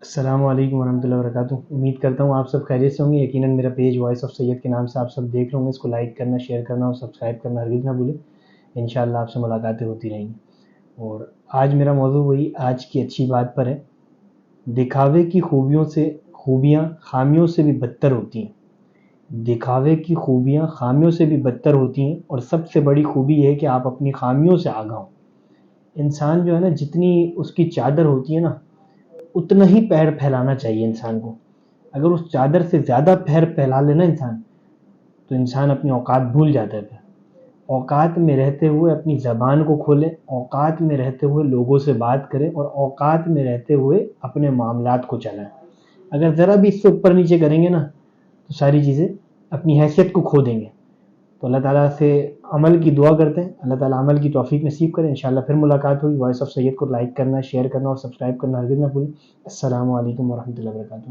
السلام علیکم ورحمۃ اللہ وبرکاتہ۔ امید کرتا ہوں آپ سب خیریت سے ہوں گے۔ یقیناً میرا پیج وائس آف سید کے نام سے آپ سب دیکھ رہے ہوں گے۔ اس کو لائک کرنا، شیئر کرنا اور سبسکرائب کرنا ہرگز نہ بھولیں۔ انشاءاللہ آپ سے ملاقاتیں ہوتی رہیں گی۔ اور آج میرا موضوع وہی آج کی اچھی بات پر ہے۔ دکھاوے کی خوبیاں خامیوں سے بھی بدتر ہوتی ہیں۔ دکھاوے کی خوبیاں خامیوں سے بھی بدتر ہوتی ہیں، اور سب سے بڑی خوبی یہ ہے کہ آپ اپنی خامیوں سے آگاہ ہوں۔ انسان جو ہے نا، جتنی اس کی چادر ہوتی ہے نا، اتنا ہی پیر پھیلانا چاہیے انسان کو۔ اگر اس چادر سے زیادہ پیر پھیلا لینا انسان، تو انسان اپنی اوقات بھول جاتا ہے۔ پھر اوقات میں رہتے ہوئے اپنی زبان کو کھولے، اوقات میں رہتے ہوئے لوگوں سے بات کرے، اور اوقات میں رہتے ہوئے اپنے معاملات کو چلائیں۔ اگر ذرا بھی اس سے اوپر نیچے کریں گے نا، تو ساری چیزیں اپنی حیثیت کو کھو دیں گے۔ تو اللہ تعالیٰ سے عمل کی دعا کرتے ہیں، اللہ تعالیٰ عمل کی توفیق نصیب کرے۔ انشاءاللہ پھر ملاقات ہوگی۔ وائس آف سید کو لائک کرنا، شیئر کرنا اور سبسکرائب کرنا ہرگز نہ بھولیں۔ السلام علیکم ورحمۃ اللہ وبرکاتہ۔